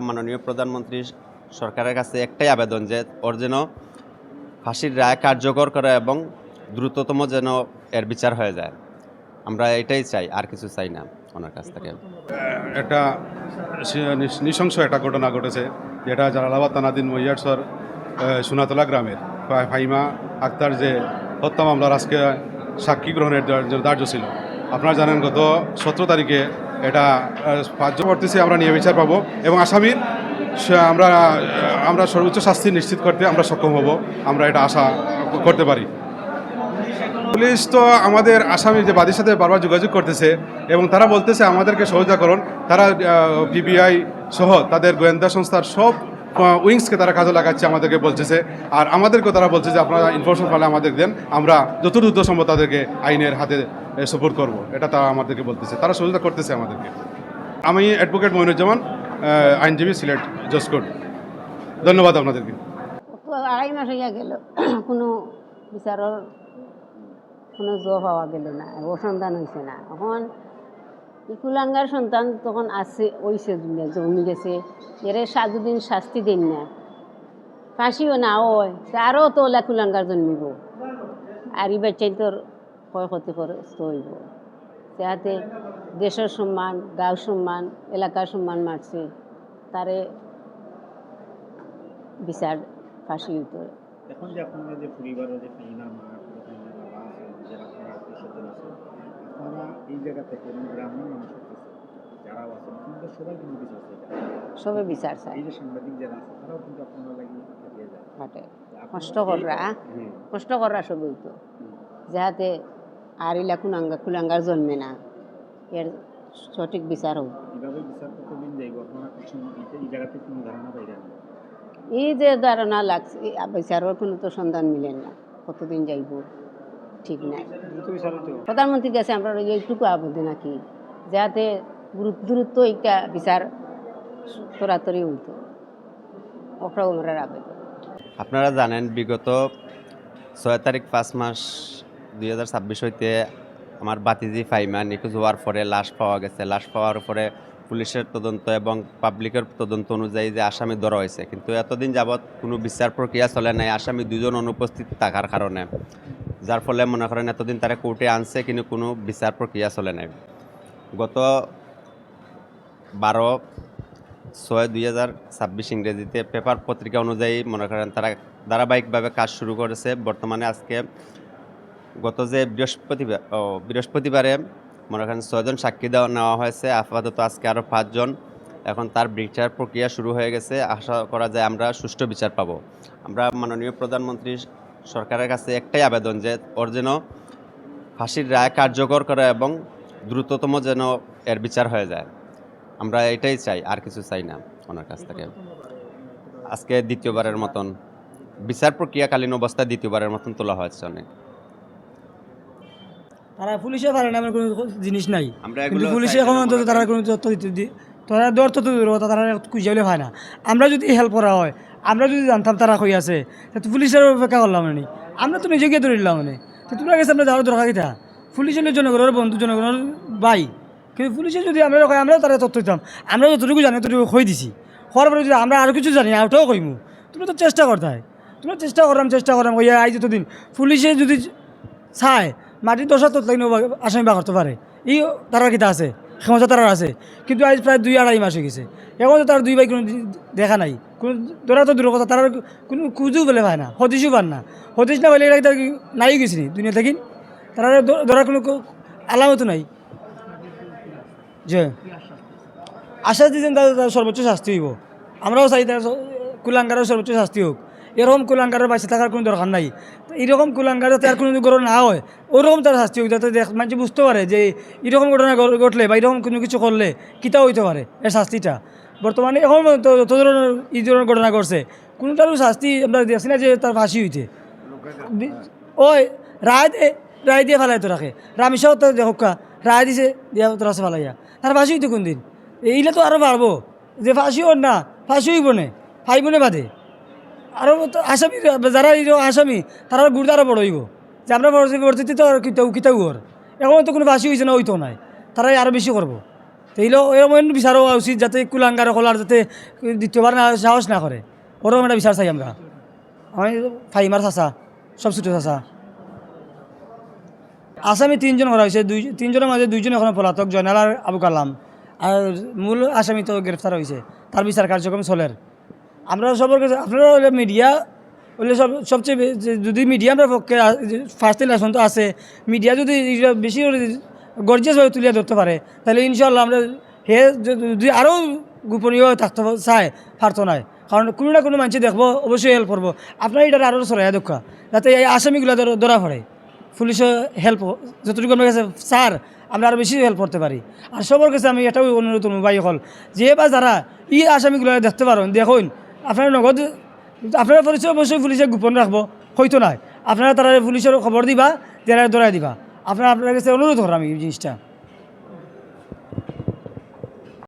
মাননীয় প্রধানমন্ত্রী সরকারের কাছে একটাই আবেদন যে ওর যেন ফাঁসির রায় কার্যকর করে এবং দ্রুততম যেন এর বিচার হয়ে যায়। আমরা এটাই চাই, আর কিছু চাই না ওনার কাছ থেকে। একটা নৃশংস একটা ঘটনা ঘটেছে, যেটা জালালাবাদ থানাধীন মহিয়ারসর সোনাতলা গ্রামের ফাইমা আক্তার যে হত্যা মামলার আজকে সাক্ষী গ্রহণের ধার্য ছিল। আপনারা জানেন গত 17 তারিখে এটা পরবর্তীতে আমরা নিয়ে বিচার পাবো এবং আসামির আমরা সর্বোচ্চ শাস্তি নিশ্চিত করতে আমরা সক্ষম হব, আমরা এটা আশা করতে পারি। পুলিশ তো আমাদের আসামির যে বাদীর সাথে বারবার যোগাযোগ করতেছে এবং তারা বলতেছে আমাদেরকে সহযোগিতা করুন। তারা পিবিআই সহ তাদের গোয়েন্দা সংস্থার সব উইংসকে তারা কাজে লাগাচ্ছে আমাদেরকে বলতেছে, আর আমাদেরকেও তারা বলছে যে আপনারা ইনফরমেশন পালে আমাদের দেন, আমরা যত দ্রুত সম্ভব তাদেরকে আইনের হাতে সাপোর্ট করব, এটা তারা আমাদেরকে বলতেছে, তারা সহযোগিতা করতেছে আমাদেরকে। আমি অ্যাডভোকেট মইনুজ্জামান, আইনজীবী, সিলেট জজ কোর্ট। ধন্যবাদ আপনাদেরকে। 2.5 মাস হইয়া গেল, কোনো বিচারের কোনো জব পাওয়া গেল না, ও সন্তান হয়েছে না। এখন ইকুলাঙ্গার সন্তান তখন আছে ওইসে জমি গেছে, এরে যদি শাস্তি দেন না, ফাঁসিও না ওই আরও তো ওলা কুলাঙ্গার জন্মিব, আর এই বাচ্চাই তোর ক্ষয়ক্ষতি গ্রস্ত হইব। যাতে দেশের সম্মান, গাঁও সম্মান, এলাকার সম্মান মারছে, তারে বিচার ফাঁসি হইতে। এখন যে আপনারা যে পরিবারের যে ফাইনা মা বাবা আছে, যারা আপনারা আত্মীয়-স্বজন আছে, আপনারা এই জায়গা থেকে গ্রামের মানুষ যারা আছেন কিন্তু সবাই কিন্তু বিচার চাই, সবে বিচার চাই। এই যে সাংবাদিক যারা আছে তারাও কিন্তু আপনারা লাগিয়ে যায় হাটে কষ্ট করা সবই তো, যাহাতে আর ইলা কুলাঙ্গার জন্মে না, এর সঠিক বিচার হোক। কীভাবে বিচার কতদিন যাইব আপনারা কিছু এই জায়গাতে কোনো ধারণা পাইলেন? এই যে ধারণা লাগছে বিচারের কোনো তো সন্ধান মিলেন না, কতদিন যাইব ঠিক নাই। প্রধানমন্ত্রীর কাছে আমরা এইটুকু আবেদন নাকি যাতে দ্রুত একটা বিচার তরাতরি হইতো, ওটাও আমরা আবেদন। আপনারা জানেন বিগত 6 তারিখ 5 মাস 2026 হইতে আমার বাতিজি ফাইমা নিখোঁজ হওয়ার পরে লাশ পাওয়া গেছে। লাশ পাওয়ার পরে পুলিশের তদন্ত এবং পাবলিকের তদন্ত অনুযায়ী যে আসামি ধরা হয়েছে, কিন্তু এতদিন যাবৎ কোনো বিচার প্রক্রিয়া চলে নাই আসামি 2 জন অনুপস্থিত থাকার কারণে, যার ফলে মনে করেন এতদিন তারা কোর্টে আনছে কিন্তু কোনো বিচার প্রক্রিয়া চলে নাই। গত 12/6/2026 ইংরেজিতে পেপার পত্রিকা অনুযায়ী মনে করেন তারা ধারাবাহিকভাবে কাজ শুরু করেছে। বর্তমানে আজকে গত যে বৃহস্পতিবারে মনে করেন 6 জন সাক্ষী নেওয়া হয়েছে, আপাতত আজকে আরও 5 জন। এখন তার বিচার প্রক্রিয়া শুরু হয়ে গেছে, আশা করা যায় আমরা সুষ্ঠু বিচার পাবো। আমরা মাননীয় প্রধানমন্ত্রী সরকারের কাছে একটাই আবেদন যে ওর যেন ফাঁসির রায় কার্যকর করে এবং দ্রুততম যেন এর বিচার হয়ে যায়। আমরা এটাই চাই, আর কিছু চাই না ওনার কাছ থেকে। আজকে দ্বিতীয়বারের মতন বিচার প্রক্রিয়াকালীন অবস্থায় দ্বিতীয়বারের মতন তোলা হয়েছে অনেক। তারা পুলিশে পারে না এমন কোনো জিনিস নাই, আমরা কিন্তু পুলিশে এখন অন্তত তারা কোনো তথ্য দিতে তারা দর তথ্য দিল, তারা খুঁজে হয় না। আমরা যদি হেল্প করা হয়, আমরা যদি জানতাম তারা কই আছে, তো পুলিশের অপেক্ষা করলাম না, আমরা তো নিজেকে ধরিলাম মানে। তো তোমরা গেছে আমরা যাওয়ার দরকার কিটা? পুলিশ হলে জনগণের বন্ধু, জনগণের ভাই, কিন্তু পুলিশে যদি আমরা আমরাও তারা তথ্য দিতাম। আমরা যতটুকু জানি ততটুকু হয়ে দিছি, হওয়ার পরে যদি আমরা আরও কিছু জানি ওটাও কইমু। তোমরা তো চেষ্টা করতে হয়, তোমরা চেষ্টা করলাম ওই আই যতদিন পুলিশে যদি চায় মাটির দশা তো আসামি বা করতে পারে, এই তারার কিতা আছে, ক্ষমতা তারার আছে। কিন্তু আজ প্রায় 2-2.5 মাস হয়ে গেছে, এখন তো তার 2 ভাই কোনো দেখা নাই, কোনো ধরা তো দূর কথা, তার কোনো খুঁজও বলে পায় না, হদিশও পান না। হদিশ না বলে এটা তার নাই গেছিনি দুনিয়া থেকে, তারা ধরার কোনো আলামতো নাই। যে আশ্বাস দিয়েছেন তাদের সর্বোচ্চ শাস্তি হইব, আমরাও চাই তার কুলাঙ্গারের সর্বোচ্চ শাস্তি হোক। এরকম কুলাঙ্গারের বাঁচে থাকার কোনো দরকার নাই। এরকম কুলাঙ্গার যাতে আর কোনো গড় না হয়, ওরকম তার শাস্তি হোক, যাতে মানুষ বুঝতে পারে যে এরকম ঘটনা ঘটলে বা এরকম কোনো কিছু করলে কিতা হইতে পারে এর শাস্তিটা। বর্তমানে এখন যত ধরনের এই ধরনের ঘটনা ঘটছে, কোনোটারও শাস্তি আমরা দেখছি না যে তার ফাঁসি হইতে। ওই রায় দিয়ে ফেলাই তো রাখে, রামিসাও তো দেখা রায় দিছে দিয়া তোর আছে ফেলাইয়া, তার ফাঁসি হইতে কোন দিন? এইলে তো আরও বাড়বো, যে ফাঁসি ওর না, ফাঁসি হইব না, ফাইব না বাদে আরও আসামি যারা আসামি তারা গুড় আরও বড় হইব, যে আমরা পরবর্তীতে তো আর কিতাও ওর এখন তো কোনো ফাঁসি হয়েছে না, ওইটাও নাই, তারাই আরও বেশি করবো। তো এইগুলো এরকম বিচার হওয়া উচিত যাতে কুলাঙ্গার হলার যাতে দ্বিতীয়বার না সাহস না করে, ওরকম একটা বিচার চাই আমরা। আমি ফাইমার চাচা, সব ছোটো চাচা। আসামি 3 জন করা হয়েছে, 3 জনের মাঝে 2 জন এখন পলাতক, জয়নাল আর আবু কালাম, আর মূল আসামি তো গ্রেফতার হয়েছে, তার বিচার কার্যক্রম চলের। আমরা সবার কাছে আপনারা হলে মিডিয়া হলে সবচেয়ে যদি মিডিয়া আমরা পক্ষে ফার্স্ট ইলেকশন তো আছে, মিডিয়া যদি বেশি গর্জিয়াসভাবে তুলে ধরতে পারে তাহলে ইনশাল্লাহ আমরা যদি আরও গোপনীয় থাকতে চায় পারতো নয়, কারণ কোনো না কোনো মানুষ দেখবো অবশ্যই হেল্প করবো। আপনারা এটা আরও সরাইয়া দক্ষ যাতে এই আসামিগুলো ধরা পড়ে, পুলিশও হেল্প যতটুকু আমার কাছে স্যার আমরা আরও বেশি হেল্প করতে পারি। আর সবার কাছে আমি এটাও অনুরোধ করবো ভাই হল যে বা যারা এই আসামিগুলো দেখতে পারেন দেখুন, আপনারা নগদ আপনারা পরিচয় অবশ্যই পুলিশে গোপন রাখবো, হয়তো নয় আপনারা তারা পুলিশের খবর দিবা, তারা ধরাই দিবা। আপনার কাছে অনুরোধ করাম এই জিনিসটা।